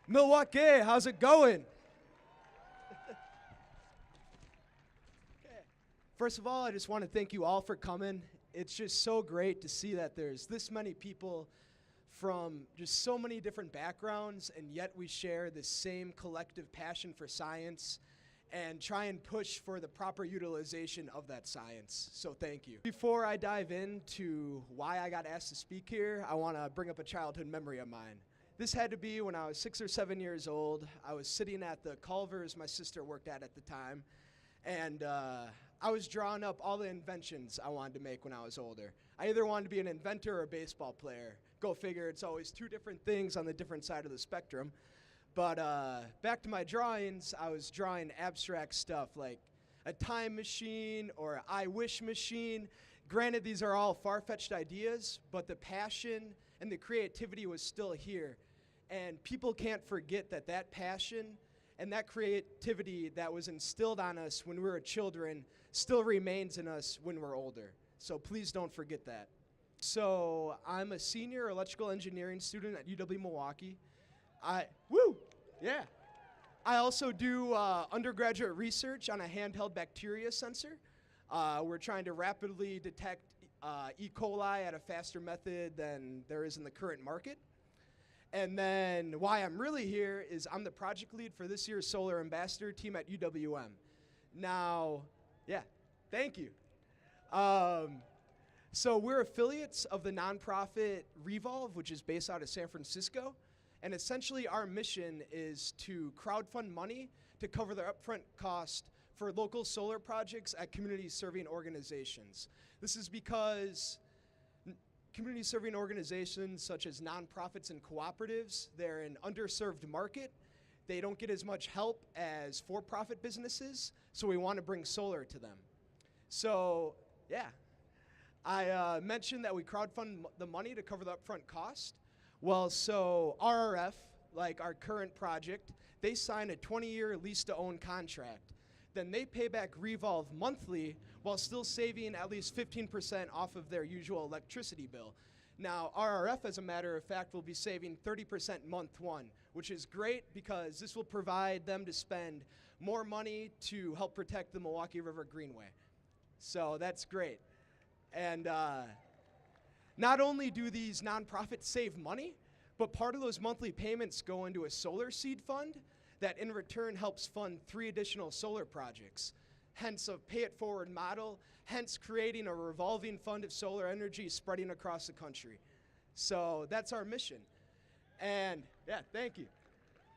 Milwaukee, how's it going? First of all, I just want to thank you all for coming. It's just so great to see that there's this many people from just so many different backgrounds, and yet we share the same collective passion for science and try and push for the proper utilization of that science. So thank you. Before I dive into why I got asked to speak here, I want to bring up a childhood memory of mine. This had to be when I was 6 or 7 years old. I was sitting at the Culver's my sister worked at the time, and I was drawing up all the inventions I wanted to make when I was older. I either wanted to be an inventor or a baseball player. Go figure, it's always two different things on the different side of the spectrum. But back to my drawings, I was drawing abstract stuff like a time machine or I wish machine. Granted, these are all far-fetched ideas, but the passion and the creativity was still here. And people can't forget that that passion and that creativity that was instilled on us when we were children still remains in us when we're older. So please don't forget that. So I'm a senior electrical engineering student at UW-Milwaukee. I also do undergraduate research on a handheld bacteria sensor. We're trying to rapidly detect E. coli at a faster method than there is in the current market. And then why I'm really here is I'm the project lead for this year's Solar Ambassador team at UWM. Now, thank you. So we're affiliates of the nonprofit RE-volv, which is based out of San Francisco. And essentially our mission is to crowdfund money to cover the upfront cost for local solar projects at community serving organizations. This is because community serving organizations such as nonprofits and cooperatives, they're an underserved market. They don't get as much help as for-profit businesses, so we want to bring solar to them. So, I mentioned that we crowdfund the money to cover the upfront cost. Well, so RRF, like our current project, they sign a 20-year lease-to-own contract. Then they pay back RE-volv monthly while still saving at least 15% off of their usual electricity bill. Now, RRF, as a matter of fact, will be saving 30% month one, which is great because this will provide them to spend more money to help protect the Milwaukee River Greenway. So that's great. And not only do these nonprofits save money, but part of those monthly payments go into a solar seed fund that in return helps fund 3 additional solar projects, hence a pay-it-forward model, hence creating a revolving fund of solar energy spreading across the country. So that's our mission. And thank you.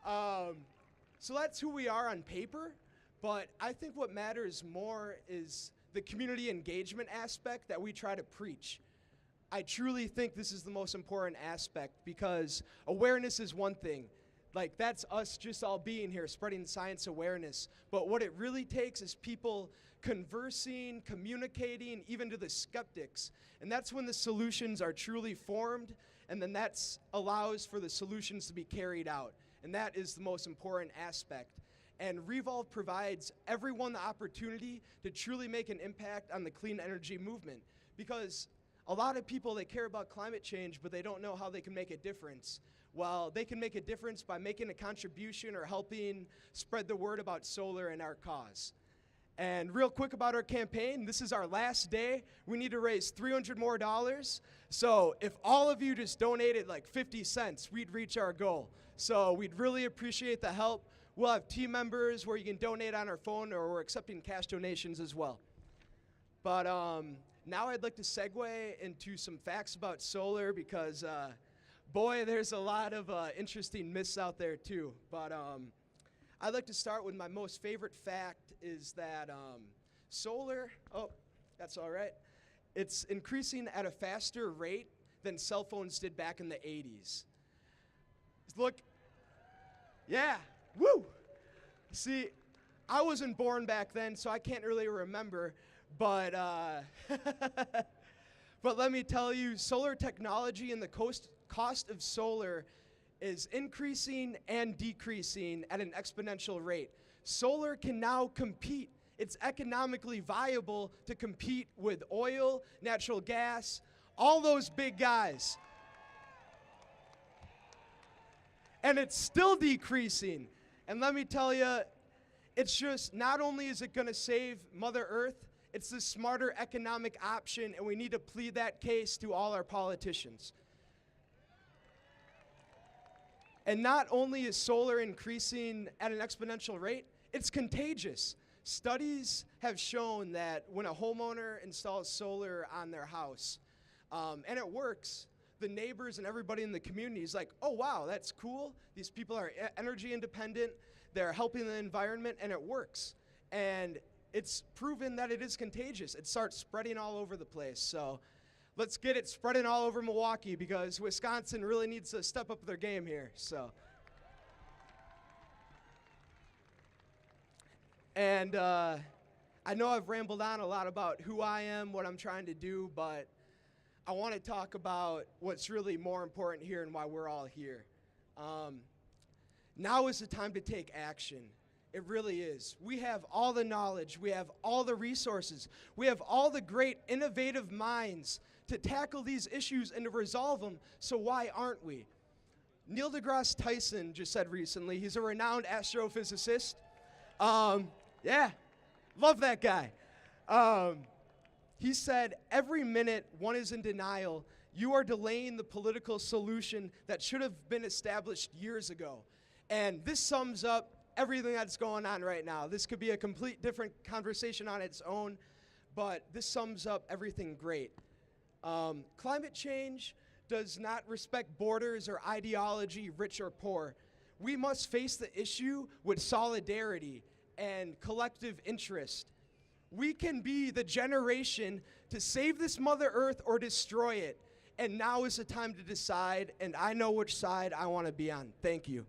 So that's who we are on paper, but I think what matters more is the community engagement aspect that we try to preach. I truly think this is the most important aspect because awareness is one thing. Like, that's us just all being here, spreading science awareness. But what it really takes is people conversing, communicating, even to the skeptics. And that's when the solutions are truly formed, and then that allows for the solutions to be carried out. And that is the most important aspect. And RE-volv provides everyone the opportunity to truly make an impact on the clean energy movement. Because a lot of people, they care about climate change, but they don't know how they can make a difference. Well, they can make a difference by making a contribution or helping spread the word about solar and our cause. And real quick about our campaign, this is our last day. We need to raise $300 more. So if all of you just donated like 50 cents, we'd reach our goal. So we'd really appreciate the help. We'll have team members where you can donate on our phone, or we're accepting cash donations as well. But now I'd like to segue into some facts about solar because boy, there's a lot of interesting myths out there too. But I'd like to start with my most favorite fact is that solar, that's all right, it's increasing at a faster rate than cell phones did back in the 80s. Look, see, I wasn't born back then, so I can't really remember, but but let me tell you, solar technology and the cost of solar is increasing and decreasing at an exponential rate. Solar can now compete. It's economically viable to compete with oil, natural gas, all those big guys. And it's still decreasing. And let me tell you, it's just not only is it going to save Mother Earth, it's the smarter economic option, and we need to plead that case to all our politicians. And not only is solar increasing at an exponential rate, it's contagious. Studies have shown that when a homeowner installs solar on their house, and it works, the neighbors and everybody in the community is like, oh wow, that's cool. These people are energy independent, they're helping the environment, and it works. And it's proven that it is contagious. It starts spreading all over the place. So let's get it spreading all over Milwaukee, because Wisconsin really needs to step up their game here. So, and I know I've rambled on a lot about who I am, what I'm trying to do, but I want to talk about what's really more important here and why we're all here. Now is the time to take action. It really is. We have all the knowledge. We have all the resources. We have all the great innovative minds to tackle these issues and to resolve them, so why aren't we? Neil deGrasse Tyson just said recently, he's a renowned astrophysicist. Yeah, love that guy. He said, every minute one is in denial, you are delaying the political solution that should have been established years ago. And this sums up everything that's going on right now. This could be a complete different conversation on its own, but this sums up everything great. Climate change does not respect borders or ideology, rich or poor. We must face the issue with solidarity and collective interest. We can be the generation to save this Mother Earth or destroy it. And now is the time to decide, and I know which side I want to be on. Thank you.